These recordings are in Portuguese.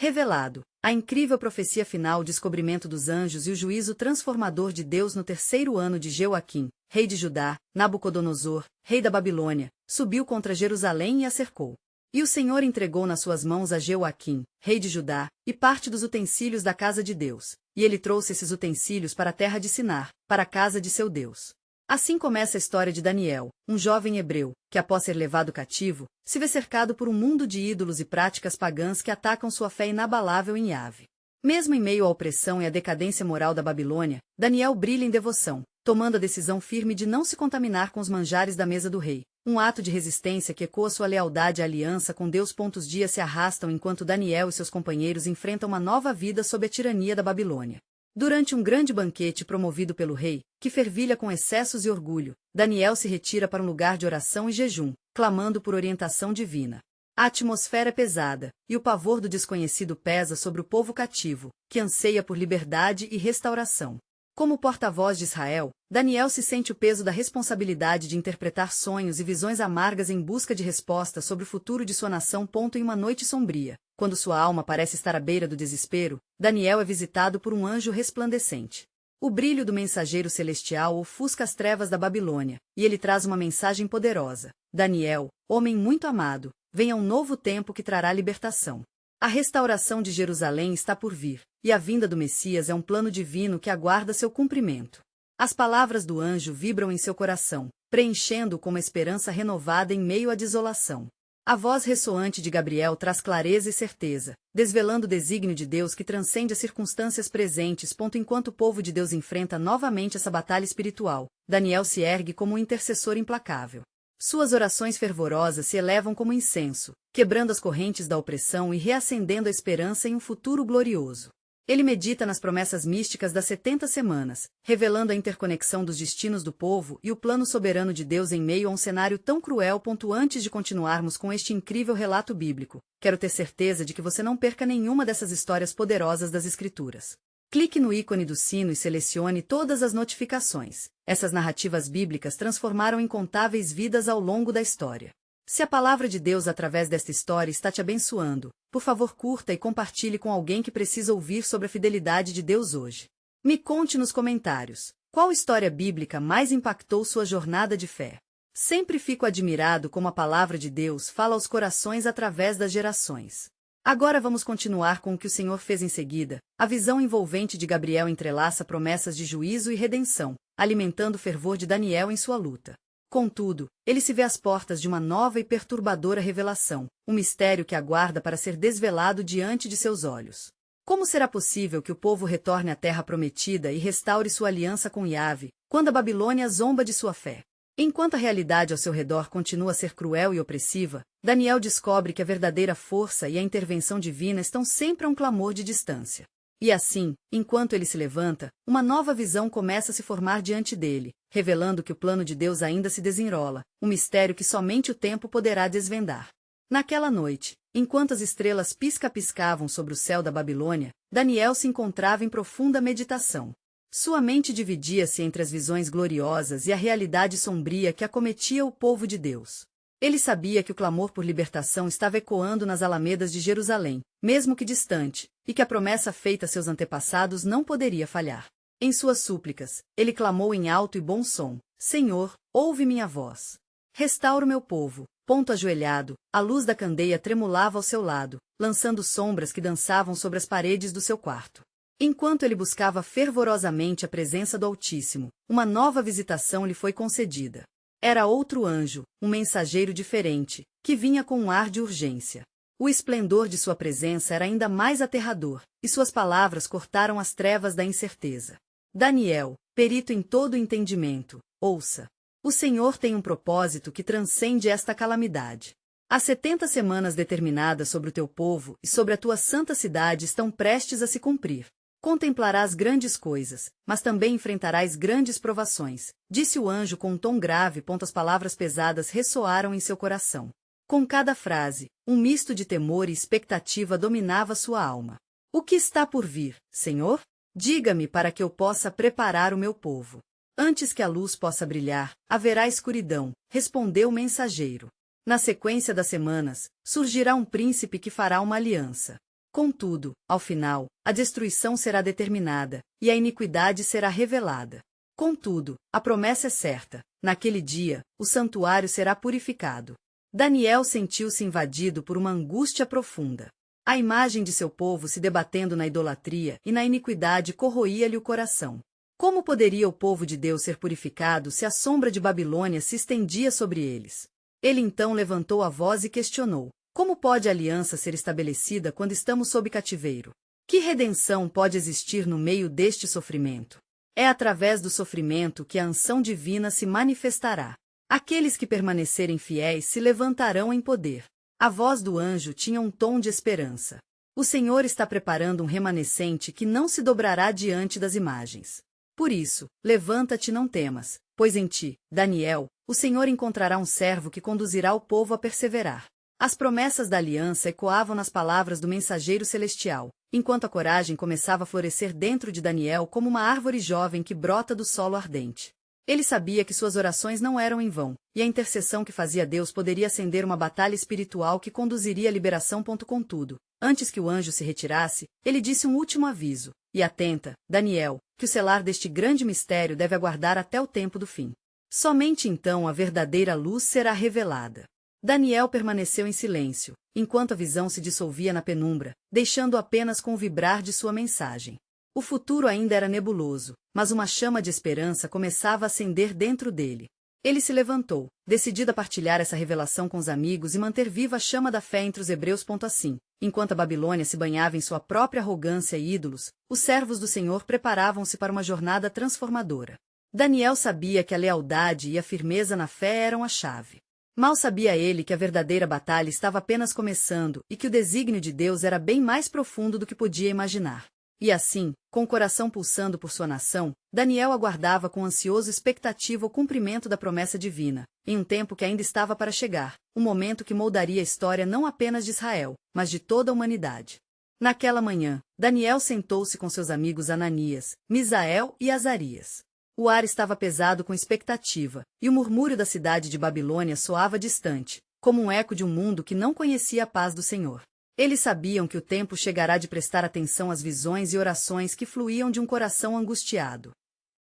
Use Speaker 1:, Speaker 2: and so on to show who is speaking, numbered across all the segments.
Speaker 1: Revelado, a incrível profecia final, o descobrimento dos anjos e o juízo transformador de Deus no terceiro ano de Jeoaquim, rei de Judá. Nabucodonosor, rei da Babilônia, subiu contra Jerusalém e a cercou. E o Senhor entregou nas suas mãos a Jeoaquim, rei de Judá, e parte dos utensílios da casa de Deus. E ele trouxe esses utensílios para a terra de Sinar, para a casa de seu Deus. Assim começa a história de Daniel, um jovem hebreu, que após ser levado cativo, se vê cercado por um mundo de ídolos e práticas pagãs que atacam sua fé inabalável em Yahvé. Mesmo em meio à opressão e à decadência moral da Babilônia, Daniel brilha em devoção, tomando a decisão firme de não se contaminar com os manjares da mesa do rei. Um ato de resistência que ecoa sua lealdade à aliança com Deus. Os dias se arrastam enquanto Daniel e seus companheiros enfrentam uma nova vida sob a tirania da Babilônia. Durante um grande banquete promovido pelo rei, que fervilha com excessos e orgulho, Daniel se retira para um lugar de oração e jejum, clamando por orientação divina. A atmosfera é pesada, e o pavor do desconhecido pesa sobre o povo cativo, que anseia por liberdade e restauração. Como porta-voz de Israel, Daniel se sente o peso da responsabilidade de interpretar sonhos e visões amargas em busca de respostas sobre o futuro de sua nação. Em uma noite sombria, quando sua alma parece estar à beira do desespero, Daniel é visitado por um anjo resplandecente. O brilho do mensageiro celestial ofusca as trevas da Babilônia, e ele traz uma mensagem poderosa. Daniel, homem muito amado, venha um novo tempo que trará libertação. A restauração de Jerusalém está por vir, e a vinda do Messias é um plano divino que aguarda seu cumprimento. As palavras do anjo vibram em seu coração, preenchendo-o com uma esperança renovada em meio à desolação. A voz ressoante de Gabriel traz clareza e certeza, desvelando o desígnio de Deus que transcende as circunstâncias presentes. Enquanto o povo de Deus enfrenta novamente essa batalha espiritual, Daniel se ergue como um intercessor implacável. Suas orações fervorosas se elevam como incenso, quebrando as correntes da opressão e reacendendo a esperança em um futuro glorioso. Ele medita nas promessas místicas das 70 semanas, revelando a interconexão dos destinos do povo e o plano soberano de Deus em meio a um cenário tão cruel. Antes de continuarmos com este incrível relato bíblico, quero ter certeza de que você não perca nenhuma dessas histórias poderosas das Escrituras. Clique no ícone do sino e selecione todas as notificações. Essas narrativas bíblicas transformaram incontáveis vidas ao longo da história. Se a palavra de Deus através desta história está te abençoando, por favor curta e compartilhe com alguém que precisa ouvir sobre a fidelidade de Deus hoje. Me conte nos comentários, qual história bíblica mais impactou sua jornada de fé? Sempre fico admirado como a palavra de Deus fala aos corações através das gerações. Agora vamos continuar com o que o Senhor fez em seguida. A visão envolvente de Gabriel entrelaça promessas de juízo e redenção, alimentando o fervor de Daniel em sua luta. Contudo, ele se vê às portas de uma nova e perturbadora revelação, um mistério que aguarda para ser desvelado diante de seus olhos. Como será possível que o povo retorne à terra prometida e restaure sua aliança com Yahvé, quando a Babilônia zomba de sua fé? Enquanto a realidade ao seu redor continua a ser cruel e opressiva, Daniel descobre que a verdadeira força e a intervenção divina estão sempre a um clamor de distância. E assim, enquanto ele se levanta, uma nova visão começa a se formar diante dele, revelando que o plano de Deus ainda se desenrola, um mistério que somente o tempo poderá desvendar. Naquela noite, enquanto as estrelas piscavam sobre o céu da Babilônia, Daniel se encontrava em profunda meditação. Sua mente dividia-se entre as visões gloriosas e a realidade sombria que acometia o povo de Deus. Ele sabia que o clamor por libertação estava ecoando nas alamedas de Jerusalém, mesmo que distante, e que a promessa feita a seus antepassados não poderia falhar. Em suas súplicas, ele clamou em alto e bom som: Senhor, ouve minha voz. Restaura o meu povo. Ajoelhado, a luz da candeia tremulava ao seu lado, lançando sombras que dançavam sobre as paredes do seu quarto. Enquanto ele buscava fervorosamente a presença do Altíssimo, uma nova visitação lhe foi concedida. Era outro anjo, um mensageiro diferente, que vinha com um ar de urgência. O esplendor de sua presença era ainda mais aterrador, e suas palavras cortaram as trevas da incerteza. Daniel, perito em todo o entendimento, ouça. O Senhor tem um propósito que transcende esta calamidade. As 70 semanas determinadas sobre o teu povo e sobre a tua santa cidade estão prestes a se cumprir. Contemplarás grandes coisas, mas também enfrentarás grandes provações, disse o anjo com um tom grave. As palavras pesadas ressoaram em seu coração. Com cada frase, um misto de temor e expectativa dominava sua alma. O que está por vir, Senhor? Diga-me para que eu possa preparar o meu povo. Antes que a luz possa brilhar, haverá escuridão, respondeu o mensageiro. Na sequência das semanas, surgirá um príncipe que fará uma aliança. Contudo, ao final, a destruição será determinada, e a iniquidade será revelada. Contudo, a promessa é certa: naquele dia, o santuário será purificado. Daniel sentiu-se invadido por uma angústia profunda. A imagem de seu povo se debatendo na idolatria e na iniquidade corroía-lhe o coração. Como poderia o povo de Deus ser purificado se a sombra de Babilônia se estendia sobre eles? Ele então levantou a voz e questionou: como pode a aliança ser estabelecida quando estamos sob cativeiro? Que redenção pode existir no meio deste sofrimento? É através do sofrimento que a unção divina se manifestará. Aqueles que permanecerem fiéis se levantarão em poder. A voz do anjo tinha um tom de esperança. O Senhor está preparando um remanescente que não se dobrará diante das imagens. Por isso, levanta-te e não temas, pois em ti, Daniel, o Senhor encontrará um servo que conduzirá o povo a perseverar. As promessas da aliança ecoavam nas palavras do mensageiro celestial, enquanto a coragem começava a florescer dentro de Daniel como uma árvore jovem que brota do solo ardente. Ele sabia que suas orações não eram em vão, e a intercessão que fazia Deus poderia acender uma batalha espiritual que conduziria à liberação. Contudo, antes que o anjo se retirasse, ele disse um último aviso: e atenta, Daniel, que o selar deste grande mistério deve aguardar até o tempo do fim. Somente então a verdadeira luz será revelada. Daniel permaneceu em silêncio, enquanto a visão se dissolvia na penumbra, deixando apenas com o vibrar de sua mensagem. O futuro ainda era nebuloso, mas uma chama de esperança começava a acender dentro dele. Ele se levantou, decidido a partilhar essa revelação com os amigos e manter viva a chama da fé entre os hebreus. Assim, enquanto a Babilônia se banhava em sua própria arrogância e ídolos, os servos do Senhor preparavam-se para uma jornada transformadora. Daniel sabia que a lealdade e a firmeza na fé eram a chave. Mal sabia ele que a verdadeira batalha estava apenas começando e que o desígnio de Deus era bem mais profundo do que podia imaginar. E assim, com o coração pulsando por sua nação, Daniel aguardava com ansiosa expectativa o cumprimento da promessa divina, em um tempo que ainda estava para chegar, um momento que moldaria a história não apenas de Israel, mas de toda a humanidade. Naquela manhã, Daniel sentou-se com seus amigos Ananias, Misael e Azarias. O ar estava pesado com expectativa, e o murmúrio da cidade de Babilônia soava distante, como um eco de um mundo que não conhecia a paz do Senhor. Eles sabiam que o tempo chegará de prestar atenção às visões e orações que fluíam de um coração angustiado.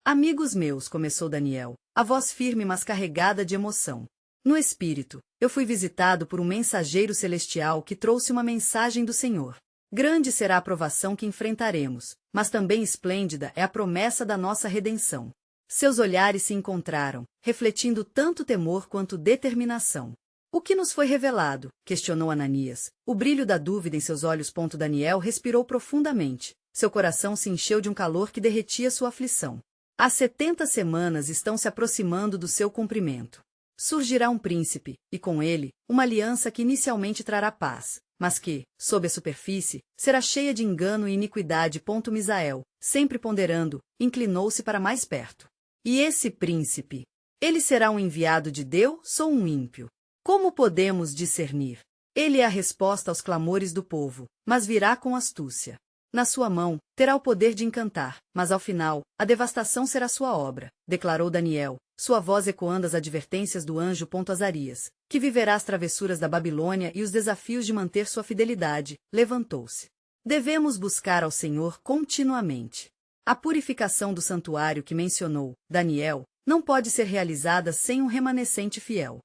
Speaker 1: Amigos meus, começou Daniel, a voz firme mas carregada de emoção. No espírito, eu fui visitado por um mensageiro celestial que trouxe uma mensagem do Senhor. Grande será a provação que enfrentaremos, mas também esplêndida é a promessa da nossa redenção. Seus olhares se encontraram, refletindo tanto temor quanto determinação. O que nos foi revelado? Questionou Ananias. O brilho da dúvida em seus olhos. Daniel respirou profundamente. Seu coração se encheu de um calor que derretia sua aflição. As 70 semanas estão se aproximando do seu cumprimento. Surgirá um príncipe, e com ele, uma aliança que inicialmente trará paz, mas que, sob a superfície, será cheia de engano e iniquidade. Misael, sempre ponderando, inclinou-se para mais perto. E esse príncipe? Ele será um enviado de Deus ou um ímpio? Como podemos discernir? Ele é a resposta aos clamores do povo, mas virá com astúcia. Na sua mão, terá o poder de encantar, mas ao final, a devastação será sua obra, declarou Daniel, sua voz ecoando as advertências do anjo. Azarias, que viverá as travessuras da Babilônia e os desafios de manter sua fidelidade, levantou-se. Devemos buscar ao Senhor continuamente. A purificação do santuário que mencionou, Daniel, não pode ser realizada sem um remanescente fiel.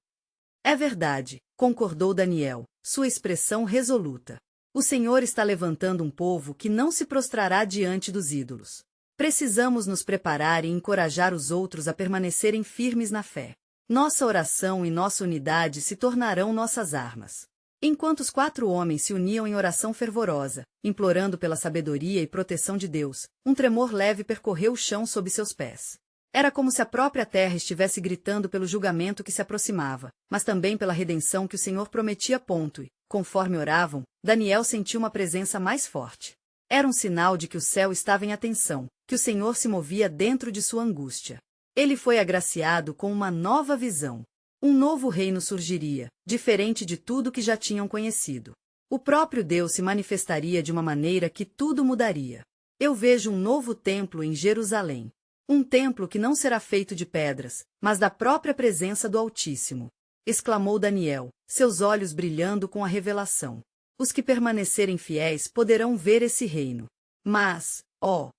Speaker 1: É verdade, concordou Daniel, sua expressão resoluta. O Senhor está levantando um povo que não se prostrará diante dos ídolos. Precisamos nos preparar e encorajar os outros a permanecerem firmes na fé. Nossa oração e nossa unidade se tornarão nossas armas. Enquanto os 4 homens se uniam em oração fervorosa, implorando pela sabedoria e proteção de Deus, um tremor leve percorreu o chão sob seus pés. Era como se a própria terra estivesse gritando pelo julgamento que se aproximava, mas também pela redenção que o Senhor prometia. E, conforme oravam, Daniel sentiu uma presença mais forte. Era um sinal de que o céu estava em atenção, que o Senhor se movia dentro de sua angústia. Ele foi agraciado com uma nova visão. Um novo reino surgiria, diferente de tudo que já tinham conhecido. O próprio Deus se manifestaria de uma maneira que tudo mudaria. Eu vejo um novo templo em Jerusalém. Um templo que não será feito de pedras, mas da própria presença do Altíssimo. Exclamou Daniel, seus olhos brilhando com a revelação. Os que permanecerem fiéis poderão ver esse reino. Mas,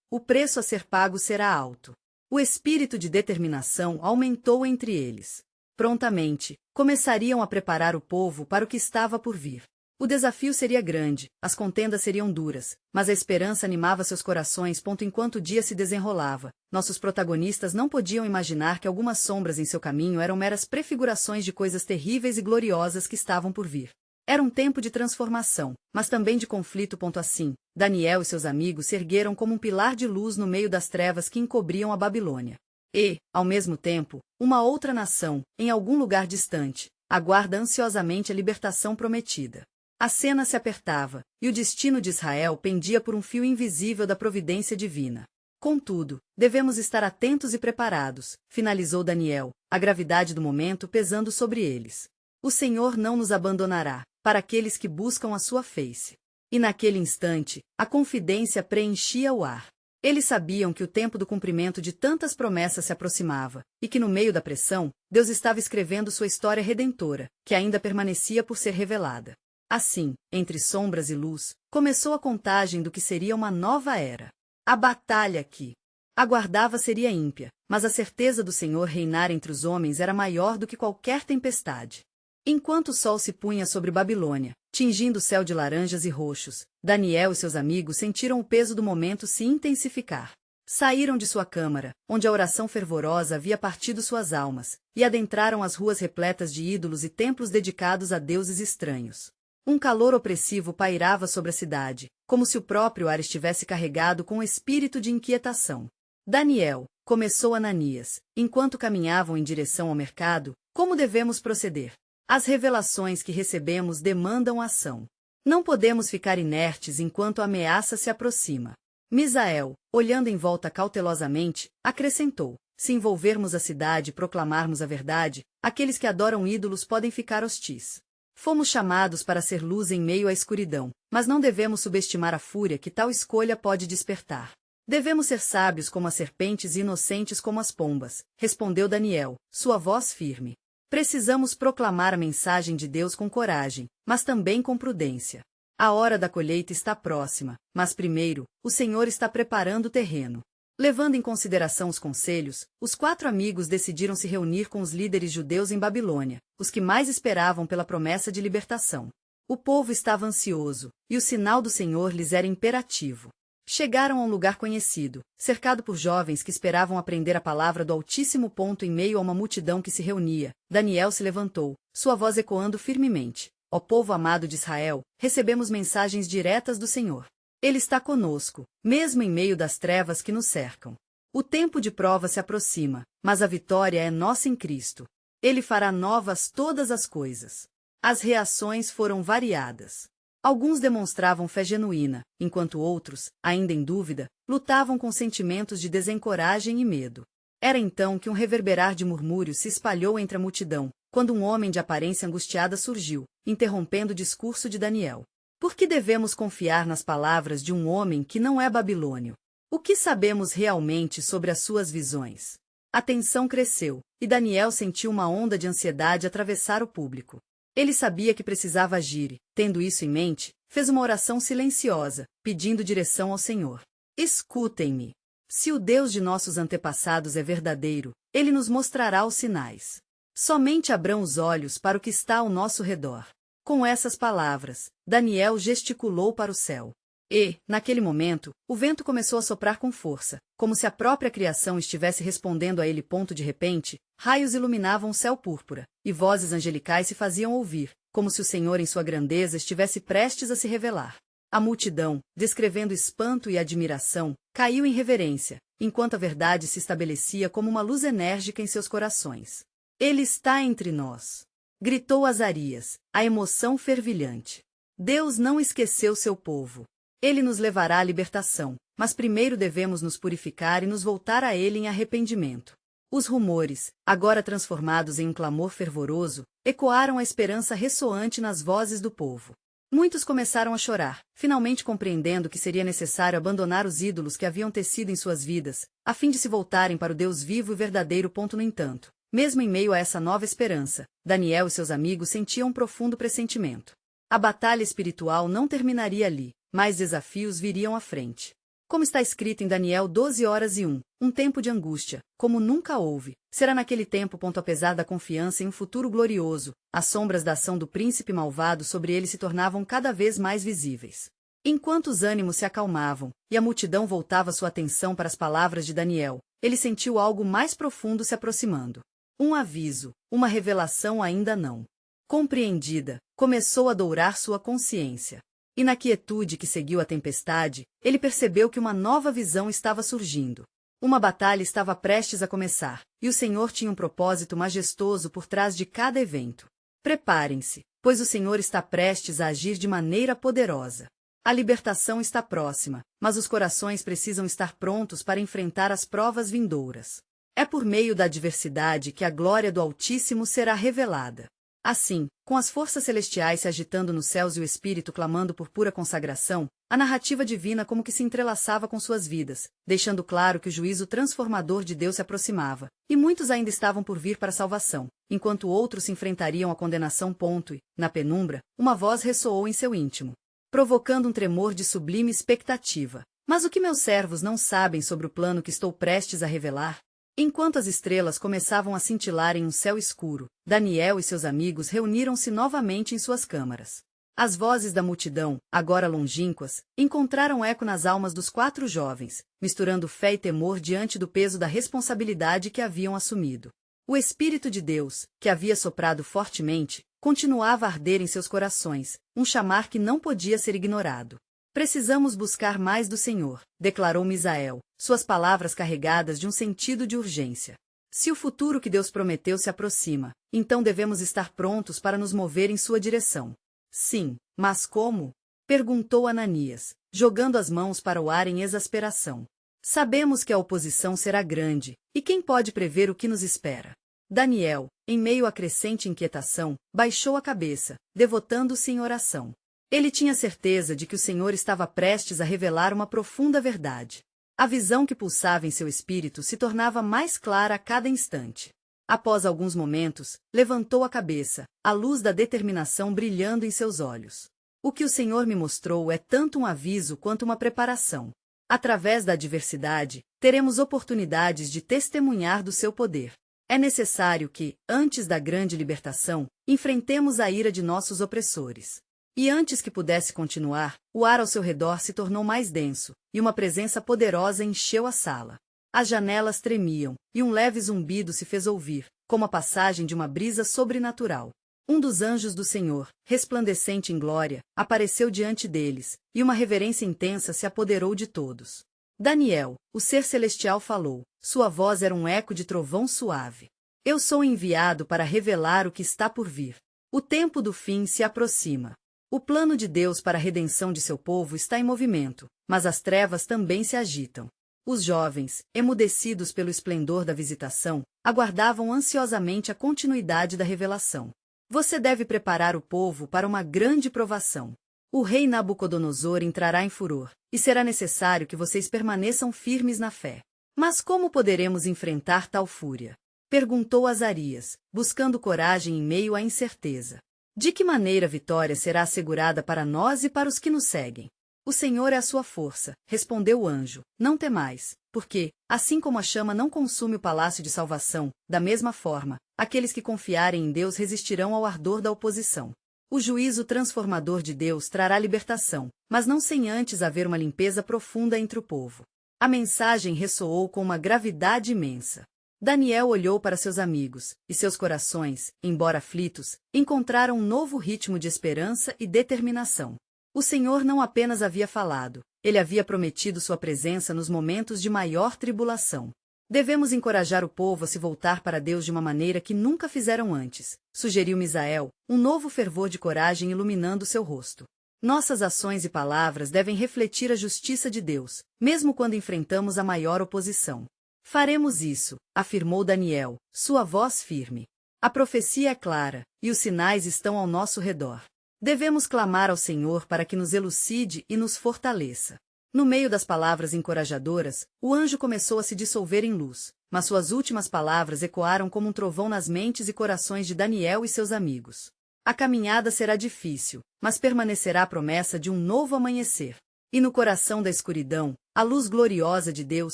Speaker 1: o preço a ser pago será alto. O espírito de determinação aumentou entre eles. Prontamente, começariam a preparar o povo para o que estava por vir. O desafio seria grande, as contendas seriam duras, mas a esperança animava seus corações. Enquanto o dia se desenrolava, nossos protagonistas não podiam imaginar que algumas sombras em seu caminho eram meras prefigurações de coisas terríveis e gloriosas que estavam por vir. Era um tempo de transformação, mas também de conflito. Assim, Daniel e seus amigos se ergueram como um pilar de luz no meio das trevas que encobriam a Babilônia. E, ao mesmo tempo, uma outra nação, em algum lugar distante, aguarda ansiosamente a libertação prometida. A cena se apertava, e o destino de Israel pendia por um fio invisível da providência divina. Contudo, devemos estar atentos e preparados, finalizou Daniel, a gravidade do momento pesando sobre eles. O Senhor não nos abandonará, para aqueles que buscam a sua face. E naquele instante, a confidência preenchia o ar. Eles sabiam que o tempo do cumprimento de tantas promessas se aproximava, e que no meio da pressão, Deus estava escrevendo sua história redentora, que ainda permanecia por ser revelada. Assim, entre sombras e luz, começou a contagem do que seria uma nova era. A batalha que aguardava seria ímpia, mas a certeza do Senhor reinar entre os homens era maior do que qualquer tempestade. Enquanto o sol se punha sobre Babilônia, tingindo o céu de laranjas e roxos, Daniel e seus amigos sentiram o peso do momento se intensificar. Saíram de sua câmara, onde a oração fervorosa havia partido suas almas, e adentraram as ruas repletas de ídolos e templos dedicados a deuses estranhos. Um calor opressivo pairava sobre a cidade, como se o próprio ar estivesse carregado com um espírito de inquietação. Daniel, começou Ananias, enquanto caminhavam em direção ao mercado, como devemos proceder? As revelações que recebemos demandam ação. Não podemos ficar inertes enquanto a ameaça se aproxima. Misael, olhando em volta cautelosamente, acrescentou: se envolvermos a cidade e proclamarmos a verdade, aqueles que adoram ídolos podem ficar hostis. Fomos chamados para ser luz em meio à escuridão, mas não devemos subestimar a fúria que tal escolha pode despertar. Devemos ser sábios como as serpentes e inocentes como as pombas, respondeu Daniel, sua voz firme. Precisamos proclamar a mensagem de Deus com coragem, mas também com prudência. A hora da colheita está próxima, mas primeiro, o Senhor está preparando o terreno. Levando em consideração os conselhos, os 4 amigos decidiram se reunir com os líderes judeus em Babilônia, os que mais esperavam pela promessa de libertação. O povo estava ansioso, e o sinal do Senhor lhes era imperativo. Chegaram a um lugar conhecido, cercado por jovens que esperavam aprender a palavra do Altíssimo. Em meio a uma multidão que se reunia, Daniel se levantou, sua voz ecoando firmemente: ó povo amado de Israel, recebemos mensagens diretas do Senhor. Ele está conosco, mesmo em meio das trevas que nos cercam. O tempo de prova se aproxima, mas a vitória é nossa em Cristo. Ele fará novas todas as coisas. As reações foram variadas. Alguns demonstravam fé genuína, enquanto outros, ainda em dúvida, lutavam com sentimentos de desencoragem e medo. Era então que um reverberar de murmúrios se espalhou entre a multidão, quando um homem de aparência angustiada surgiu, interrompendo o discurso de Daniel. Por que devemos confiar nas palavras de um homem que não é babilônio? O que sabemos realmente sobre as suas visões? A tensão cresceu, e Daniel sentiu uma onda de ansiedade atravessar o público. Ele sabia que precisava agir e, tendo isso em mente, fez uma oração silenciosa, pedindo direção ao Senhor. Escutem-me. Se o Deus de nossos antepassados é verdadeiro, ele nos mostrará os sinais. Somente abrão os olhos para o que está ao nosso redor. Com essas palavras, Daniel gesticulou para o céu. E, naquele momento, o vento começou a soprar com força, como se a própria criação estivesse respondendo a ele. De repente, raios iluminavam o céu púrpura, e vozes angelicais se faziam ouvir, como se o Senhor em sua grandeza estivesse prestes a se revelar. A multidão, descrevendo espanto e admiração, caiu em reverência, enquanto a verdade se estabelecia como uma luz enérgica em seus corações. Ele está entre nós! Gritou Azarias, a emoção fervilhante. Deus não esqueceu seu povo. Ele nos levará à libertação, mas primeiro devemos nos purificar e nos voltar a ele em arrependimento. Os rumores, agora transformados em um clamor fervoroso, ecoaram a esperança ressoante nas vozes do povo. Muitos começaram a chorar, finalmente compreendendo que seria necessário abandonar os ídolos que haviam tecido em suas vidas, a fim de se voltarem para o Deus vivo e verdadeiro. No entanto, mesmo em meio a essa nova esperança, Daniel e seus amigos sentiam um profundo pressentimento. A batalha espiritual não terminaria ali, mais desafios viriam à frente. Como está escrito em Daniel 12:1, um tempo de angústia, como nunca houve, será naquele tempo. Apesar da confiança em um futuro glorioso, as sombras da ação do príncipe malvado sobre ele se tornavam cada vez mais visíveis. Enquanto os ânimos se acalmavam, e a multidão voltava sua atenção para as palavras de Daniel, ele sentiu algo mais profundo se aproximando. Um aviso, uma revelação ainda não compreendida, começou a dourar sua consciência. E na quietude que seguiu a tempestade, ele percebeu que uma nova visão estava surgindo. Uma batalha estava prestes a começar, e o Senhor tinha um propósito majestoso por trás de cada evento. Preparem-se, pois o Senhor está prestes a agir de maneira poderosa. A libertação está próxima, mas os corações precisam estar prontos para enfrentar as provas vindouras. É por meio da adversidade que a glória do Altíssimo será revelada. Assim, com as forças celestiais se agitando nos céus e o Espírito clamando por pura consagração, a narrativa divina como que se entrelaçava com suas vidas, deixando claro que o juízo transformador de Deus se aproximava, e muitos ainda estavam por vir para a salvação, enquanto outros se enfrentariam à condenação. E, na penumbra, uma voz ressoou em seu íntimo, provocando um tremor de sublime expectativa. Mas o que meus servos não sabem sobre o plano que estou prestes a revelar? Enquanto as estrelas começavam a cintilar em um céu escuro, Daniel e seus amigos reuniram-se novamente em suas câmaras. As vozes da multidão, agora longínquas, encontraram eco nas almas dos 4 jovens, misturando fé e temor diante do peso da responsabilidade que haviam assumido. O Espírito de Deus, que havia soprado fortemente, continuava a arder em seus corações, um chamar que não podia ser ignorado. Precisamos buscar mais do Senhor, declarou Misael, suas palavras carregadas de um sentido de urgência. Se o futuro que Deus prometeu se aproxima, então devemos estar prontos para nos mover em sua direção. Sim, mas como? Perguntou Ananias, jogando as mãos para o ar em exasperação. Sabemos que a oposição será grande, e quem pode prever o que nos espera? Daniel, em meio à crescente inquietação, baixou a cabeça, devotando-se em oração. Ele tinha certeza de que o Senhor estava prestes a revelar uma profunda verdade. A visão que pulsava em seu espírito se tornava mais clara a cada instante. Após alguns momentos, levantou a cabeça, a luz da determinação brilhando em seus olhos. O que o Senhor me mostrou é tanto um aviso quanto uma preparação. Através da adversidade, teremos oportunidades de testemunhar do seu poder. É necessário que, antes da grande libertação, enfrentemos a ira de nossos opressores. E antes que pudesse continuar, o ar ao seu redor se tornou mais denso, e uma presença poderosa encheu a sala. As janelas tremiam, e um leve zumbido se fez ouvir, como a passagem de uma brisa sobrenatural. Um dos anjos do Senhor, resplandecente em glória, apareceu diante deles, e uma reverência intensa se apoderou de todos. Daniel, o ser celestial falou, sua voz era um eco de trovão suave. Eu sou enviado para revelar o que está por vir. O tempo do fim se aproxima. O plano de Deus para a redenção de seu povo está em movimento, mas as trevas também se agitam. Os jovens, emudecidos pelo esplendor da visitação, aguardavam ansiosamente a continuidade da revelação. Você deve preparar o povo para uma grande provação. O rei Nabucodonosor entrará em furor, e será necessário que vocês permaneçam firmes na fé. Mas como poderemos enfrentar tal fúria? Perguntou Azarias, buscando coragem em meio à incerteza. De que maneira a vitória será assegurada para nós e para os que nos seguem? O Senhor é a sua força, respondeu o anjo. Não temais, porque, assim como a chama não consume o palácio de salvação, da mesma forma, aqueles que confiarem em Deus resistirão ao ardor da oposição. O juízo transformador de Deus trará libertação, mas não sem antes haver uma limpeza profunda entre o povo. A mensagem ressoou com uma gravidade imensa. Daniel olhou para seus amigos, e seus corações, embora aflitos, encontraram um novo ritmo de esperança e determinação. O Senhor não apenas havia falado, ele havia prometido sua presença nos momentos de maior tribulação. Devemos encorajar o povo a se voltar para Deus de uma maneira que nunca fizeram antes, sugeriu Misael, um novo fervor de coragem iluminando seu rosto. Nossas ações e palavras devem refletir a justiça de Deus, mesmo quando enfrentamos a maior oposição. Faremos isso, afirmou Daniel, sua voz firme. A profecia é clara, e os sinais estão ao nosso redor. Devemos clamar ao Senhor para que nos elucide e nos fortaleça. No meio das palavras encorajadoras, o anjo começou a se dissolver em luz, mas suas últimas palavras ecoaram como um trovão nas mentes e corações de Daniel e seus amigos. A caminhada será difícil, mas permanecerá a promessa de um novo amanhecer. E no coração da escuridão, a luz gloriosa de Deus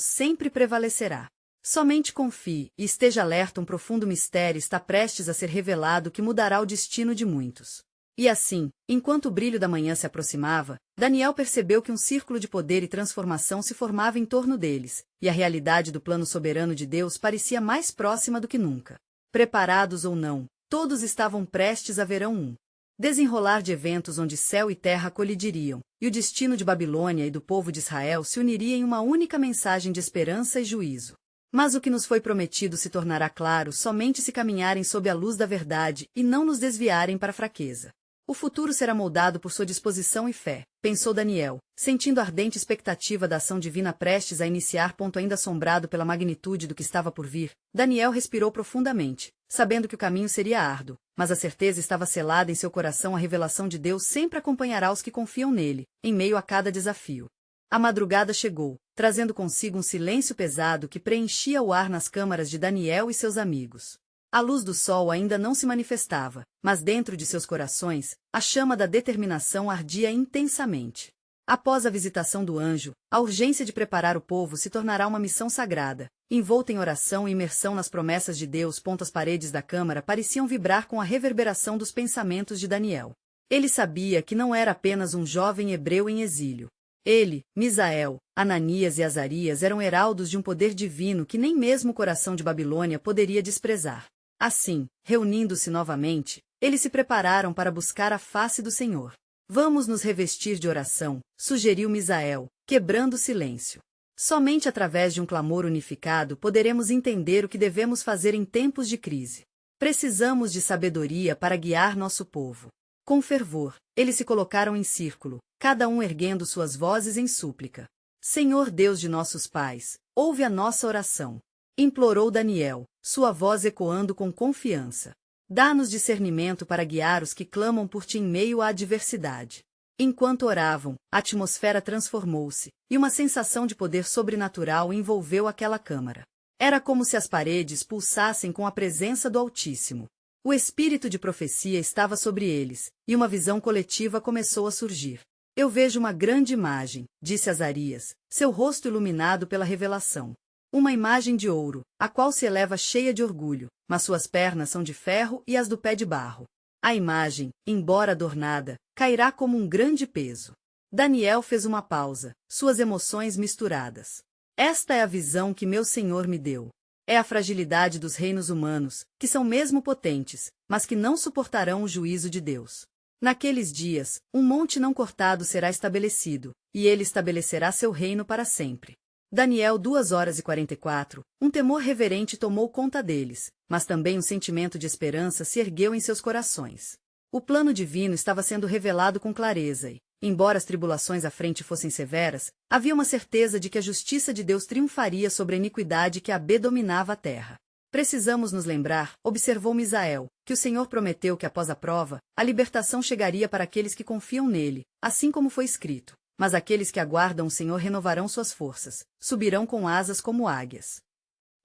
Speaker 1: sempre prevalecerá. Somente confie e esteja alerta, um profundo mistério está prestes a ser revelado que mudará o destino de muitos. E assim, enquanto o brilho da manhã se aproximava, Daniel percebeu que um círculo de poder e transformação se formava em torno deles, e a realidade do plano soberano de Deus parecia mais próxima do que nunca. Preparados ou não, todos estavam prestes a ver um desenrolar de eventos onde céu e terra colidiriam, e o destino de Babilônia e do povo de Israel se uniria em uma única mensagem de esperança e juízo. Mas o que nos foi prometido se tornará claro somente se caminharem sob a luz da verdade e não nos desviarem para a fraqueza. O futuro será moldado por sua disposição e fé, pensou Daniel, sentindo ardente expectativa da ação divina prestes a iniciar. Ainda assombrado pela magnitude do que estava por vir, Daniel respirou profundamente, sabendo que o caminho seria árduo, mas a certeza estava selada em seu coração. A revelação de Deus sempre acompanhará os que confiam nele, em meio a cada desafio. A madrugada chegou, trazendo consigo um silêncio pesado que preenchia o ar nas câmaras de Daniel e seus amigos. A luz do sol ainda não se manifestava, mas dentro de seus corações, a chama da determinação ardia intensamente. Após a visitação do anjo, a urgência de preparar o povo se tornará uma missão sagrada, envolta em oração e imersão nas promessas de Deus. As paredes da câmara pareciam vibrar com a reverberação dos pensamentos de Daniel. Ele sabia que não era apenas um jovem hebreu em exílio. Ele, Misael, Ananias e Azarias eram heraldos de um poder divino que nem mesmo o coração de Babilônia poderia desprezar. Assim, reunindo-se novamente, eles se prepararam para buscar a face do Senhor. Vamos nos revestir de oração, sugeriu Misael, quebrando o silêncio. Somente através de um clamor unificado poderemos entender o que devemos fazer em tempos de crise. Precisamos de sabedoria para guiar nosso povo. Com fervor, eles se colocaram em círculo, cada um erguendo suas vozes em súplica. Senhor Deus de nossos pais, ouve a nossa oração. Implorou Daniel, sua voz ecoando com confiança. Dá-nos discernimento para guiar os que clamam por ti em meio à adversidade. Enquanto oravam, a atmosfera transformou-se, e uma sensação de poder sobrenatural envolveu aquela câmara. Era como se as paredes pulsassem com a presença do Altíssimo. O espírito de profecia estava sobre eles, e uma visão coletiva começou a surgir. Eu vejo uma grande imagem, disse Azarias, seu rosto iluminado pela revelação. Uma imagem de ouro, a qual se eleva cheia de orgulho, mas suas pernas são de ferro e as do pé de barro. A imagem, embora adornada, cairá como um grande peso. Daniel fez uma pausa, suas emoções misturadas. Esta é a visão que meu Senhor me deu. É a fragilidade dos reinos humanos, que são mesmo potentes, mas que não suportarão o juízo de Deus. Naqueles dias, um monte não cortado será estabelecido, e ele estabelecerá seu reino para sempre. Daniel 2h44, um temor reverente tomou conta deles, mas também um sentimento de esperança se ergueu em seus corações. O plano divino estava sendo revelado com clareza e, embora as tribulações à frente fossem severas, havia uma certeza de que a justiça de Deus triunfaria sobre a iniquidade que dominava a terra. Precisamos nos lembrar, observou Misael, que o Senhor prometeu que após a prova, a libertação chegaria para aqueles que confiam nele, assim como foi escrito. Mas aqueles que aguardam o Senhor renovarão suas forças, subirão com asas como águias.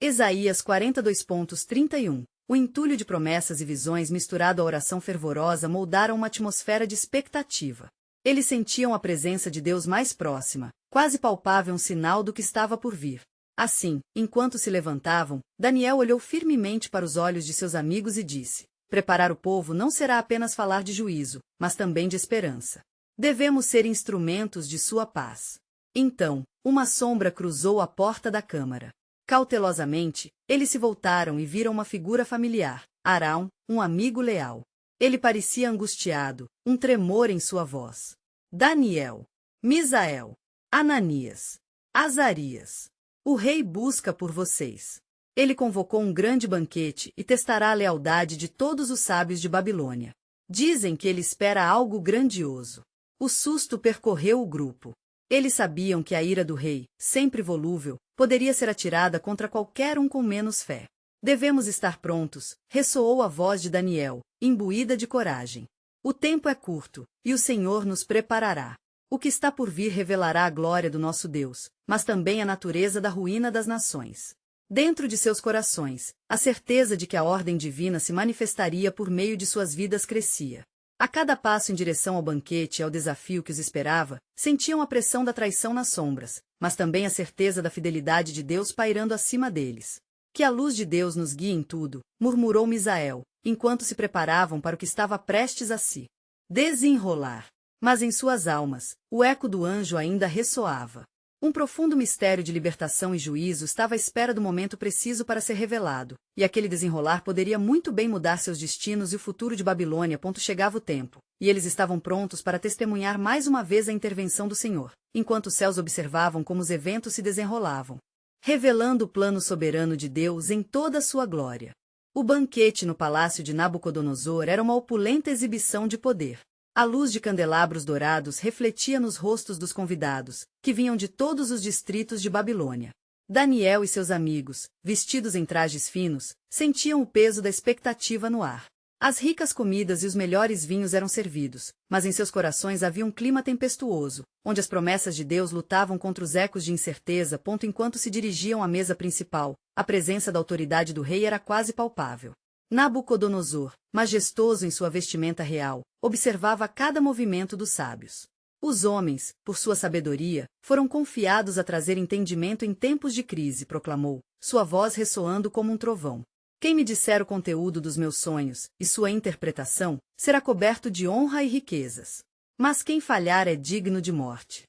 Speaker 1: Isaías 42.31. O entulho de promessas e visões misturado à oração fervorosa moldaram uma atmosfera de expectativa. Eles sentiam a presença de Deus mais próxima, quase palpável, um sinal do que estava por vir. Assim, enquanto se levantavam, Daniel olhou firmemente para os olhos de seus amigos e disse: preparar o povo não será apenas falar de juízo, mas também de esperança. Devemos ser instrumentos de sua paz. Então, uma sombra cruzou a porta da câmara. Cautelosamente, eles se voltaram e viram uma figura familiar, Arão, um amigo leal. Ele parecia angustiado, um tremor em sua voz. Daniel, Misael, Ananias, Azarias. O rei busca por vocês. Ele convocou um grande banquete e testará a lealdade de todos os sábios de Babilônia. Dizem que ele espera algo grandioso. O susto percorreu o grupo. Eles sabiam que a ira do rei, sempre volúvel, poderia ser atirada contra qualquer um com menos fé. Devemos estar prontos, ressoou a voz de Daniel, imbuída de coragem. O tempo é curto, e o Senhor nos preparará. O que está por vir revelará a glória do nosso Deus, mas também a natureza da ruína das nações. Dentro de seus corações, a certeza de que a ordem divina se manifestaria por meio de suas vidas crescia. A cada passo em direção ao banquete e ao desafio que os esperava, sentiam a pressão da traição nas sombras, mas também a certeza da fidelidade de Deus pairando acima deles. Que a luz de Deus nos guie em tudo, murmurou Misael, enquanto se preparavam para o que estava prestes a se desenrolar. Mas em suas almas, o eco do anjo ainda ressoava. Um profundo mistério de libertação e juízo estava à espera do momento preciso para ser revelado, e aquele desenrolar poderia muito bem mudar seus destinos e o futuro de Babilônia. Chegava o tempo, e eles estavam prontos para testemunhar mais uma vez a intervenção do Senhor, enquanto os céus observavam como os eventos se desenrolavam, revelando o plano soberano de Deus em toda a sua glória. O banquete no palácio de Nabucodonosor era uma opulenta exibição de poder. A luz de candelabros dourados refletia nos rostos dos convidados, que vinham de todos os distritos de Babilônia. Daniel e seus amigos, vestidos em trajes finos, sentiam o peso da expectativa no ar. As ricas comidas e os melhores vinhos eram servidos, mas em seus corações havia um clima tempestuoso, onde as promessas de Deus lutavam contra os ecos de incerteza. Enquanto se dirigiam à mesa principal, a presença da autoridade do rei era quase palpável. Nabucodonosor, majestoso em sua vestimenta real, observava cada movimento dos sábios. Os homens, por sua sabedoria, foram confiados a trazer entendimento em tempos de crise, proclamou, sua voz ressoando como um trovão. Quem me disser o conteúdo dos meus sonhos, e sua interpretação, será coberto de honra e riquezas. Mas quem falhar é digno de morte.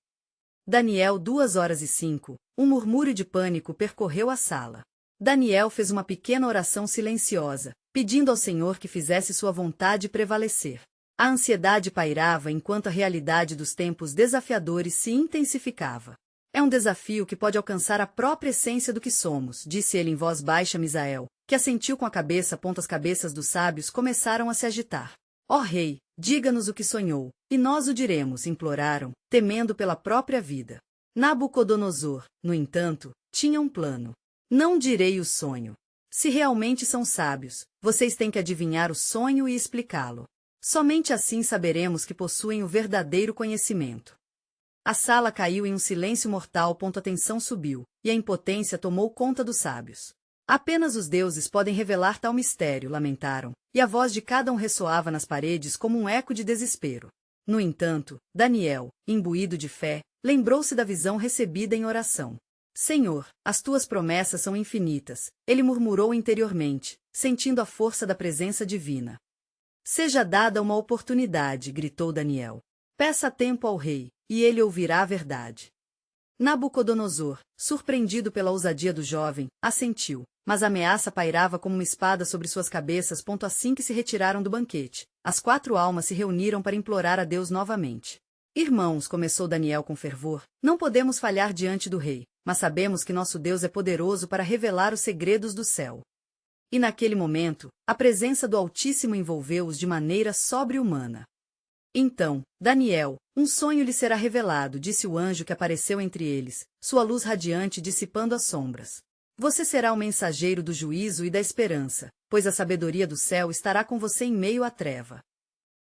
Speaker 1: Daniel 2h05, um murmúrio de pânico percorreu a sala. Daniel fez uma pequena oração silenciosa, pedindo ao Senhor que fizesse sua vontade prevalecer. A ansiedade pairava enquanto a realidade dos tempos desafiadores se intensificava. É um desafio que pode alcançar a própria essência do que somos, disse ele em voz baixa a Misael, que assentiu com a cabeça. As cabeças dos sábios começaram a se agitar. Ó rei, diga-nos o que sonhou, e nós o diremos, imploraram, temendo pela própria vida. Nabucodonosor, no entanto, tinha um plano. Não direi o sonho. Se realmente são sábios, vocês têm que adivinhar o sonho e explicá-lo. Somente assim saberemos que possuem o verdadeiro conhecimento. A sala caiu em um silêncio mortal. A tensão subiu, e a impotência tomou conta dos sábios. Apenas os deuses podem revelar tal mistério, lamentaram, e a voz de cada um ressoava nas paredes como um eco de desespero. No entanto, Daniel, imbuído de fé, lembrou-se da visão recebida em oração. Senhor, as tuas promessas são infinitas, ele murmurou interiormente, sentindo a força da presença divina. Seja dada uma oportunidade, gritou Daniel. Peça tempo ao rei, e ele ouvirá a verdade. Nabucodonosor, surpreendido pela ousadia do jovem, assentiu, mas a ameaça pairava como uma espada sobre suas cabeças. Assim que se retiraram do banquete, as 4 almas se reuniram para implorar a Deus novamente. Irmãos, começou Daniel com fervor, não podemos falhar diante do rei, mas sabemos que nosso Deus é poderoso para revelar os segredos do céu. E naquele momento, a presença do Altíssimo envolveu-os de maneira sobre-humana. Então, Daniel, um sonho lhe será revelado, disse o anjo que apareceu entre eles, sua luz radiante dissipando as sombras. Você será o mensageiro do juízo e da esperança, pois a sabedoria do céu estará com você em meio à treva.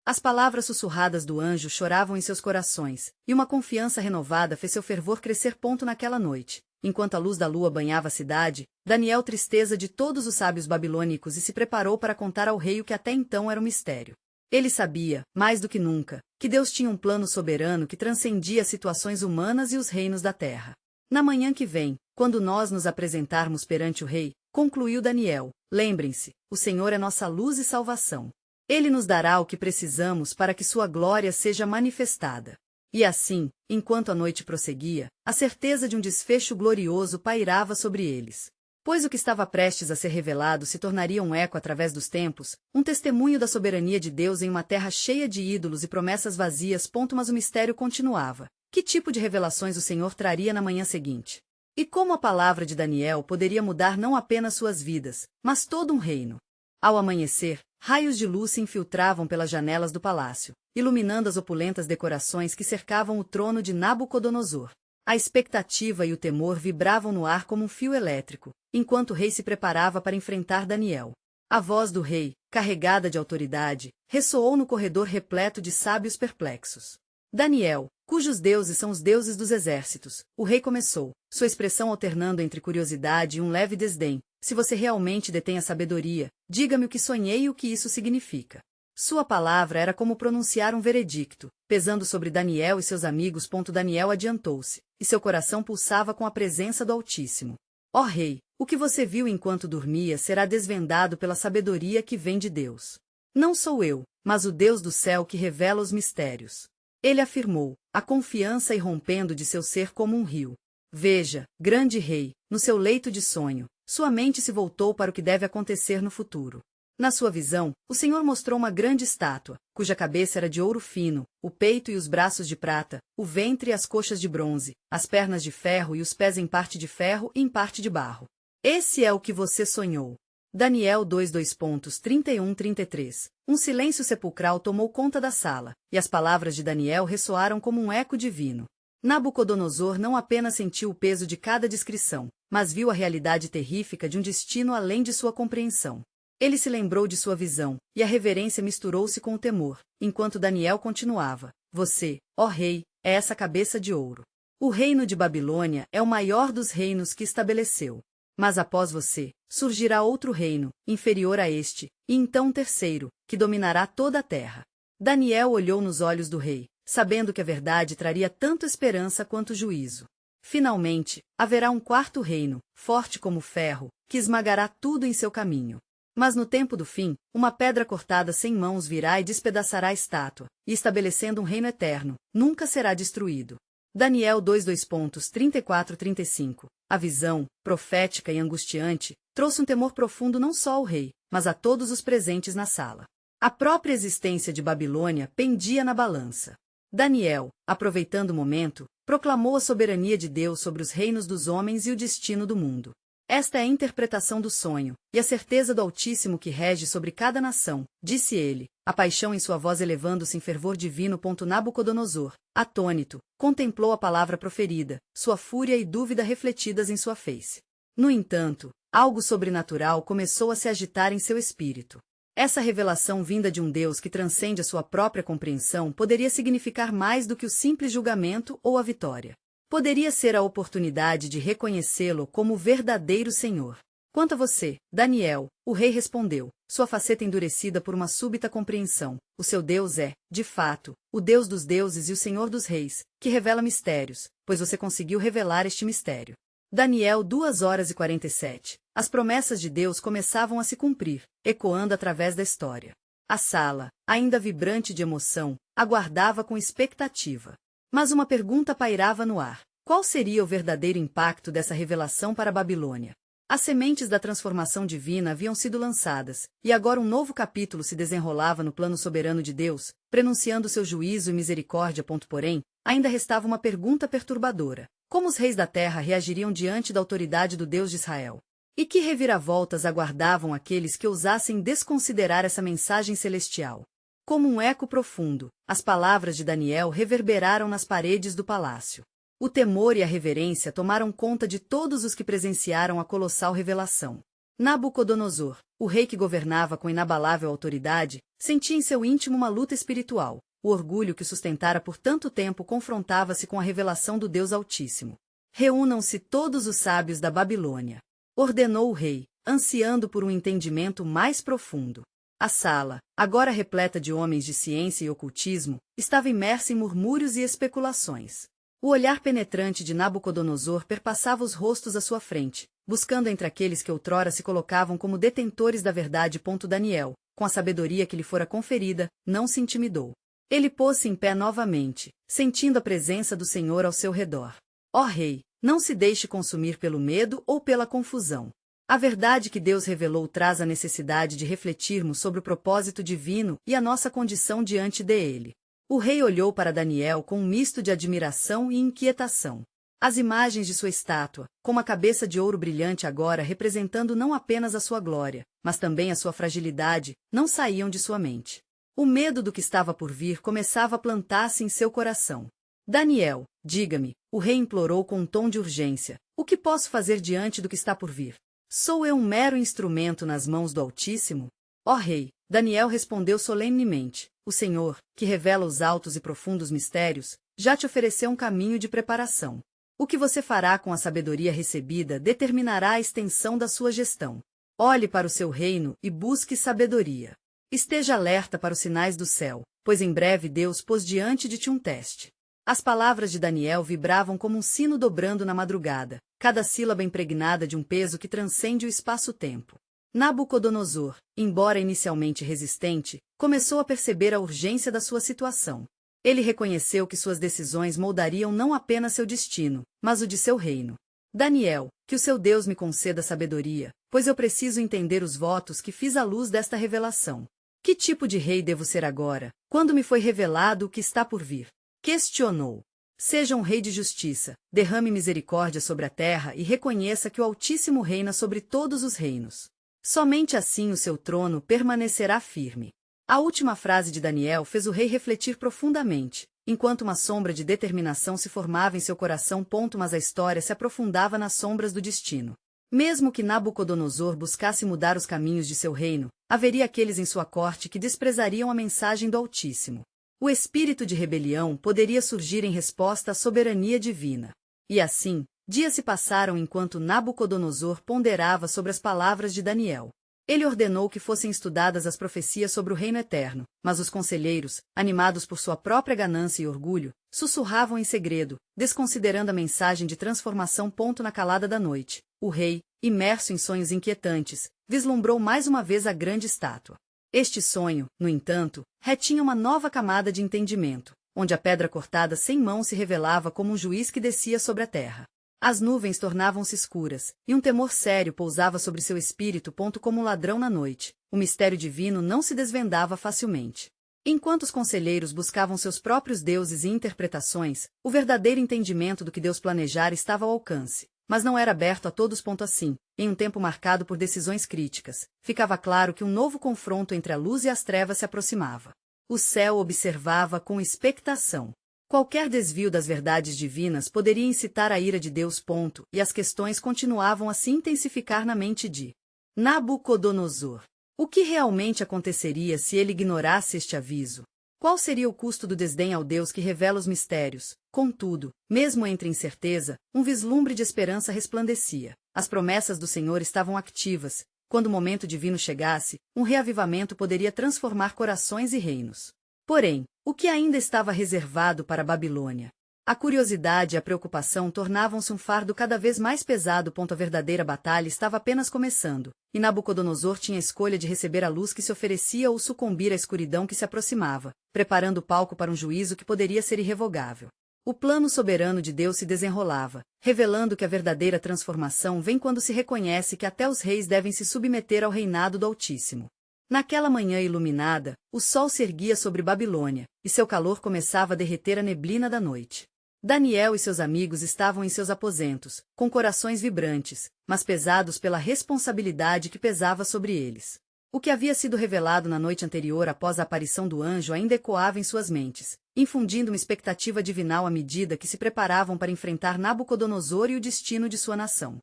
Speaker 1: As palavras sussurradas do anjo choravam em seus corações, e uma confiança renovada fez seu fervor crescer. Naquela noite, enquanto a luz da lua banhava a cidade, Daniel tristeza de todos os sábios babilônicos e se preparou para contar ao rei o que até então era um mistério. Ele sabia, mais do que nunca, que Deus tinha um plano soberano que transcendia as situações humanas e os reinos da terra. Na manhã que vem, quando nós nos apresentarmos perante o rei, concluiu Daniel, lembrem-se, o Senhor é nossa luz e salvação. Ele nos dará o que precisamos para que sua glória seja manifestada. E assim, enquanto a noite prosseguia, a certeza de um desfecho glorioso pairava sobre eles. Pois o que estava prestes a ser revelado se tornaria um eco através dos tempos, um testemunho da soberania de Deus em uma terra cheia de ídolos e promessas vazias. Mas o mistério continuava. Que tipo de revelações o Senhor traria na manhã seguinte? E como a palavra de Daniel poderia mudar não apenas suas vidas, mas todo um reino? Ao amanhecer, raios de luz se infiltravam pelas janelas do palácio, iluminando as opulentas decorações que cercavam o trono de Nabucodonosor. A expectativa e o temor vibravam no ar como um fio elétrico, enquanto o rei se preparava para enfrentar Daniel. A voz do rei, carregada de autoridade, ressoou no corredor repleto de sábios perplexos. Daniel, cujos deuses são os deuses dos exércitos. O rei começou, sua expressão alternando entre curiosidade e um leve desdém. Se você realmente detém a sabedoria, diga-me o que sonhei e o que isso significa. Sua palavra era como pronunciar um veredicto, pesando sobre Daniel e seus amigos. Daniel adiantou-se, e seu coração pulsava com a presença do Altíssimo. Ó rei, o que você viu enquanto dormia será desvendado pela sabedoria que vem de Deus. Não sou eu, mas o Deus do céu que revela os mistérios. Ele afirmou, a confiança irrompendo de seu ser como um rio. Veja, grande rei, no seu leito de sonho, sua mente se voltou para o que deve acontecer no futuro. Na sua visão, o Senhor mostrou uma grande estátua, cuja cabeça era de ouro fino, o peito e os braços de prata, o ventre e as coxas de bronze, as pernas de ferro e os pés em parte de ferro e em parte de barro. Esse é o que você sonhou. Daniel 2:31-33. Um silêncio sepulcral tomou conta da sala, e as palavras de Daniel ressoaram como um eco divino. Nabucodonosor não apenas sentiu o peso de cada descrição, mas viu a realidade terrífica de um destino além de sua compreensão. Ele se lembrou de sua visão, e a reverência misturou-se com o temor, enquanto Daniel continuava. Você, ó rei, é essa cabeça de ouro. O reino de Babilônia é o maior dos reinos que estabeleceu. Mas após você, surgirá outro reino, inferior a este, e então um terceiro, que dominará toda a terra. Daniel olhou nos olhos do rei, sabendo que a verdade traria tanto esperança quanto juízo. Finalmente, haverá um quarto reino, forte como ferro, que esmagará tudo em seu caminho. Mas no tempo do fim, uma pedra cortada sem mãos virá e despedaçará a estátua, e estabelecendo um reino eterno, nunca será destruído. Daniel 2:34-35. A visão, profética e angustiante, trouxe um temor profundo não só ao rei, mas a todos os presentes na sala. A própria existência de Babilônia pendia na balança. Daniel, aproveitando o momento, proclamou a soberania de Deus sobre os reinos dos homens e o destino do mundo. Esta é a interpretação do sonho, e a certeza do Altíssimo que rege sobre cada nação, disse ele, a paixão em sua voz elevando-se em fervor divino. Nabucodonosor, atônito, contemplou a palavra proferida, sua fúria e dúvida refletidas em sua face. No entanto, algo sobrenatural começou a se agitar em seu espírito. Essa revelação vinda de um Deus que transcende a sua própria compreensão poderia significar mais do que o simples julgamento ou a vitória. Poderia ser a oportunidade de reconhecê-lo como o verdadeiro Senhor. Quanto a você, Daniel, o rei respondeu, sua faceta endurecida por uma súbita compreensão. O seu Deus é, de fato, o Deus dos deuses e o Senhor dos reis, que revela mistérios, pois você conseguiu revelar este mistério. Daniel 2:47. As promessas de Deus começavam a se cumprir, ecoando através da história. A sala, ainda vibrante de emoção, aguardava com expectativa. Mas uma pergunta pairava no ar. Qual seria o verdadeiro impacto dessa revelação para a Babilônia? As sementes da transformação divina haviam sido lançadas, e agora um novo capítulo se desenrolava no plano soberano de Deus, prenunciando seu juízo e misericórdia. Porém, ainda restava uma pergunta perturbadora. Como os reis da terra reagiriam diante da autoridade do Deus de Israel? E que reviravoltas aguardavam aqueles que ousassem desconsiderar essa mensagem celestial? Como um eco profundo, as palavras de Daniel reverberaram nas paredes do palácio. O temor e a reverência tomaram conta de todos os que presenciaram a colossal revelação. Nabucodonosor, o rei que governava com inabalável autoridade, sentia em seu íntimo uma luta espiritual. O orgulho que o sustentara por tanto tempo confrontava-se com a revelação do Deus Altíssimo. Reúnam-se todos os sábios da Babilônia, ordenou o rei, ansiando por um entendimento mais profundo. A sala, agora repleta de homens de ciência e ocultismo, estava imersa em murmúrios e especulações. O olhar penetrante de Nabucodonosor perpassava os rostos à sua frente, buscando entre aqueles que outrora se colocavam como detentores da verdade. Daniel, com a sabedoria que lhe fora conferida, não se intimidou. Ele pôs-se em pé novamente, sentindo a presença do Senhor ao seu redor. Ó rei, não se deixe consumir pelo medo ou pela confusão. A verdade que Deus revelou traz a necessidade de refletirmos sobre o propósito divino e a nossa condição diante dele. O rei olhou para Daniel com um misto de admiração e inquietação. As imagens de sua estátua, com uma cabeça de ouro brilhante agora representando não apenas a sua glória, mas também a sua fragilidade, não saíam de sua mente. O medo do que estava por vir começava a plantar-se em seu coração. Daniel, diga-me, o rei implorou com um tom de urgência, o que posso fazer diante do que está por vir? Sou eu um mero instrumento nas mãos do Altíssimo? Ó rei, Daniel respondeu solenemente, o Senhor, que revela os altos e profundos mistérios, já te ofereceu um caminho de preparação. O que você fará com a sabedoria recebida determinará a extensão da sua gestão. Olhe para o seu reino e busque sabedoria. Esteja alerta para os sinais do céu, pois em breve Deus pôs diante de ti um teste. As palavras de Daniel vibravam como um sino dobrando na madrugada, cada sílaba impregnada de um peso que transcende o espaço-tempo. Nabucodonosor, embora inicialmente resistente, começou a perceber a urgência da sua situação. Ele reconheceu que suas decisões moldariam não apenas seu destino, mas o de seu reino. Daniel, que o seu Deus me conceda sabedoria, pois eu preciso entender os votos que fiz à luz desta revelação. Que tipo de rei devo ser agora, quando me foi revelado o que está por vir? Questionou. Seja um rei de justiça, derrame misericórdia sobre a terra e reconheça que o Altíssimo reina sobre todos os reinos. Somente assim o seu trono permanecerá firme. A última frase de Daniel fez o rei refletir profundamente, enquanto uma sombra de determinação se formava em seu coração. Mas a história se aprofundava nas sombras do destino. Mesmo que Nabucodonosor buscasse mudar os caminhos de seu reino, haveria aqueles em sua corte que desprezariam a mensagem do Altíssimo. O espírito de rebelião poderia surgir em resposta à soberania divina. E assim, dias se passaram enquanto Nabucodonosor ponderava sobre as palavras de Daniel. Ele ordenou que fossem estudadas as profecias sobre o reino eterno, mas os conselheiros, animados por sua própria ganância e orgulho, sussurravam em segredo, desconsiderando a mensagem de transformação. Na calada da noite, o rei, imerso em sonhos inquietantes, vislumbrou mais uma vez a grande estátua. Este sonho, no entanto, retinha uma nova camada de entendimento, onde a pedra cortada sem mão se revelava como um juiz que descia sobre a terra. As nuvens tornavam-se escuras, e um temor sério pousava sobre seu espírito. Como um ladrão na noite, o mistério divino não se desvendava facilmente. Enquanto os conselheiros buscavam seus próprios deuses e interpretações, o verdadeiro entendimento do que Deus planejara estava ao alcance, mas não era aberto a todos. Assim, em um tempo marcado por decisões críticas, ficava claro que um novo confronto entre a luz e as trevas se aproximava. O céu observava com expectação. Qualquer desvio das verdades divinas poderia incitar a ira de Deus. E as questões continuavam a se intensificar na mente de Nabucodonosor. O que realmente aconteceria se ele ignorasse este aviso? Qual seria o custo do desdém ao Deus que revela os mistérios? Contudo, mesmo entre incerteza, um vislumbre de esperança resplandecia. As promessas do Senhor estavam ativas. Quando o momento divino chegasse, um reavivamento poderia transformar corações e reinos. Porém, o que ainda estava reservado para a Babilônia? A curiosidade e a preocupação tornavam-se um fardo cada vez mais pesado. A verdadeira batalha estava apenas começando, e Nabucodonosor tinha a escolha de receber a luz que se oferecia ou sucumbir à escuridão que se aproximava, preparando o palco para um juízo que poderia ser irrevogável. O plano soberano de Deus se desenrolava, revelando que a verdadeira transformação vem quando se reconhece que até os reis devem se submeter ao reinado do Altíssimo. Naquela manhã iluminada, o sol se erguia sobre Babilônia, e seu calor começava a derreter a neblina da noite. Daniel e seus amigos estavam em seus aposentos, com corações vibrantes, mas pesados pela responsabilidade que pesava sobre eles. O que havia sido revelado na noite anterior após a aparição do anjo ainda ecoava em suas mentes, infundindo uma expectativa divinal à medida que se preparavam para enfrentar Nabucodonosor e o destino de sua nação.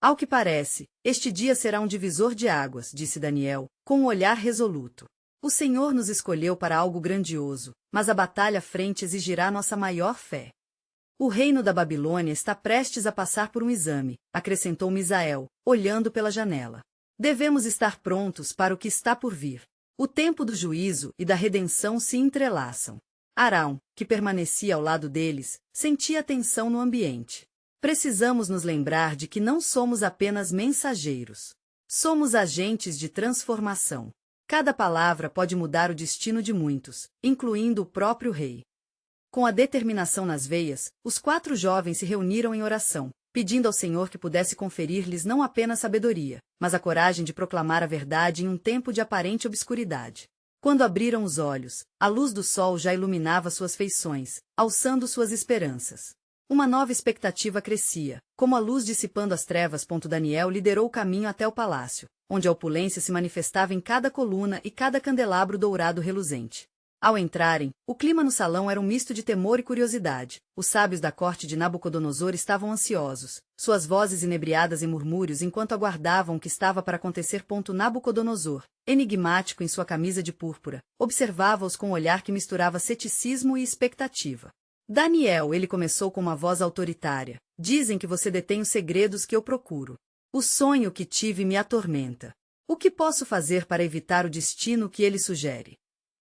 Speaker 1: Ao que parece, este dia será um divisor de águas, disse Daniel, com um olhar resoluto. O Senhor nos escolheu para algo grandioso, mas a batalha à frente exigirá nossa maior fé. O reino da Babilônia está prestes a passar por um exame, acrescentou Misael, olhando pela janela. Devemos estar prontos para o que está por vir. O tempo do juízo e da redenção se entrelaçam. Arão, que permanecia ao lado deles, sentia tensão no ambiente. Precisamos nos lembrar de que não somos apenas mensageiros. Somos agentes de transformação. Cada palavra pode mudar o destino de muitos, incluindo o próprio rei. Com a determinação nas veias, os 4 jovens se reuniram em oração, pedindo ao Senhor que pudesse conferir-lhes não apenas sabedoria, mas a coragem de proclamar a verdade em um tempo de aparente obscuridade. Quando abriram os olhos, a luz do sol já iluminava suas feições, alçando suas esperanças. Uma nova expectativa crescia, como a luz dissipando as trevas. Daniel liderou o caminho até o palácio, onde a opulência se manifestava em cada coluna e cada candelabro dourado reluzente. Ao entrarem, o clima no salão era um misto de temor e curiosidade. Os sábios da corte de Nabucodonosor estavam ansiosos, suas vozes inebriadas em murmúrios enquanto aguardavam o que estava para acontecer. Nabucodonosor, enigmático em sua camisa de púrpura, observava-os com um olhar que misturava ceticismo e expectativa. Daniel, ele começou com uma voz autoritária. Dizem que você detém os segredos que eu procuro. O sonho que tive me atormenta. O que posso fazer para evitar o destino que ele sugere?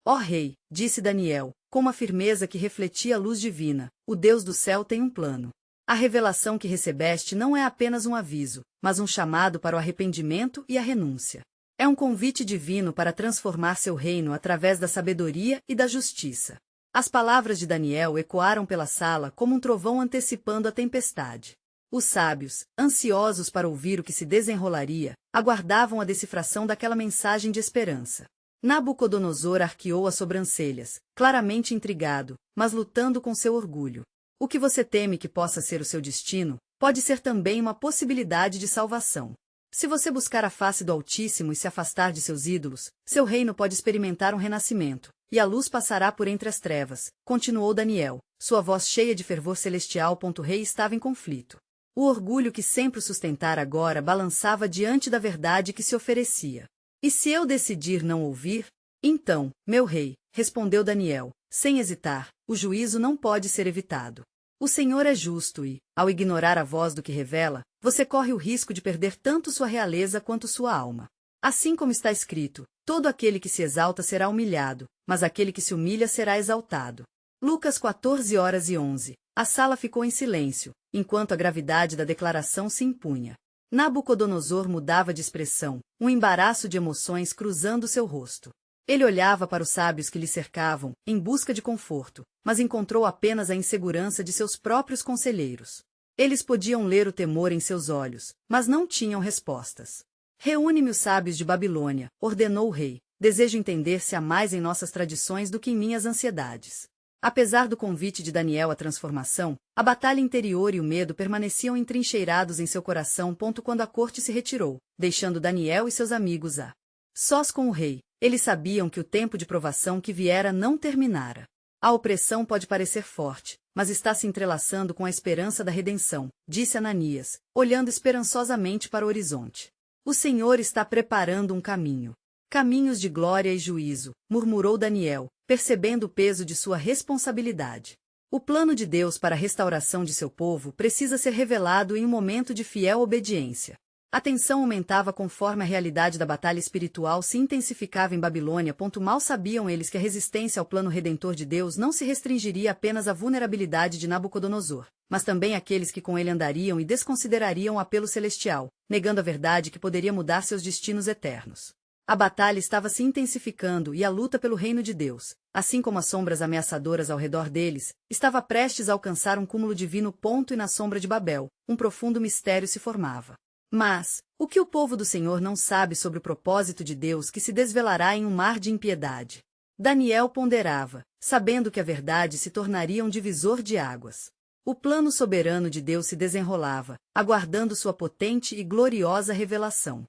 Speaker 1: Ó rei, disse Daniel, com uma firmeza que refletia a luz divina, o Deus do céu tem um plano. A revelação que recebeste não é apenas um aviso, mas um chamado para o arrependimento e a renúncia. É um convite divino para transformar seu reino através da sabedoria e da justiça. As palavras de Daniel ecoaram pela sala como um trovão antecipando a tempestade. Os sábios, ansiosos para ouvir o que se desenrolaria, aguardavam a decifração daquela mensagem de esperança. Nabucodonosor arqueou as sobrancelhas, claramente intrigado, mas lutando com seu orgulho. O que você teme que possa ser o seu destino, pode ser também uma possibilidade de salvação. Se você buscar a face do Altíssimo e se afastar de seus ídolos, seu reino pode experimentar um renascimento, e a luz passará por entre as trevas, continuou Daniel, sua voz cheia de fervor celestial. O rei estava em conflito. O orgulho que sempre o sustentara agora balançava diante da verdade que se oferecia. E se eu decidir não ouvir? Então, meu rei, respondeu Daniel, sem hesitar, o juízo não pode ser evitado. O Senhor é justo e, ao ignorar a voz do que revela, você corre o risco de perder tanto sua realeza quanto sua alma. Assim como está escrito, todo aquele que se exalta será humilhado, mas aquele que se humilha será exaltado. Lucas 14h11. A sala ficou em silêncio, enquanto a gravidade da declaração se impunha. Nabucodonosor mudava de expressão, um embaraço de emoções cruzando seu rosto. Ele olhava para os sábios que lhe cercavam, em busca de conforto, mas encontrou apenas a insegurança de seus próprios conselheiros. Eles podiam ler o temor em seus olhos, mas não tinham respostas. Reúne-me os sábios de Babilônia, ordenou o rei. Desejo entender se há mais em nossas tradições do que em minhas ansiedades. Apesar do convite de Daniel à transformação, a batalha interior e o medo permaneciam entrincheirados em seu coração. Quando a corte se retirou, deixando Daniel e seus amigos a sós com o rei, eles sabiam que o tempo de provação que viera não terminara. A opressão pode parecer forte, mas está se entrelaçando com a esperança da redenção, disse Ananias, olhando esperançosamente para o horizonte. O Senhor está preparando um caminho. Caminhos de glória e juízo, murmurou Daniel, percebendo o peso de sua responsabilidade. O plano de Deus para a restauração de seu povo precisa ser revelado em um momento de fiel obediência. A tensão aumentava conforme a realidade da batalha espiritual se intensificava em Babilônia. Mal sabiam eles que a resistência ao plano redentor de Deus não se restringiria apenas à vulnerabilidade de Nabucodonosor, mas também àqueles que com ele andariam e desconsiderariam o apelo celestial, negando a verdade que poderia mudar seus destinos eternos. A batalha estava se intensificando e a luta pelo reino de Deus, assim como as sombras ameaçadoras ao redor deles, estava prestes a alcançar um cúmulo divino. E na sombra de Babel, um profundo mistério se formava. Mas, o que o povo do Senhor não sabe sobre o propósito de Deus que se desvelará em um mar de impiedade? Daniel ponderava, sabendo que a verdade se tornaria um divisor de águas. O plano soberano de Deus se desenrolava, aguardando sua potente e gloriosa revelação.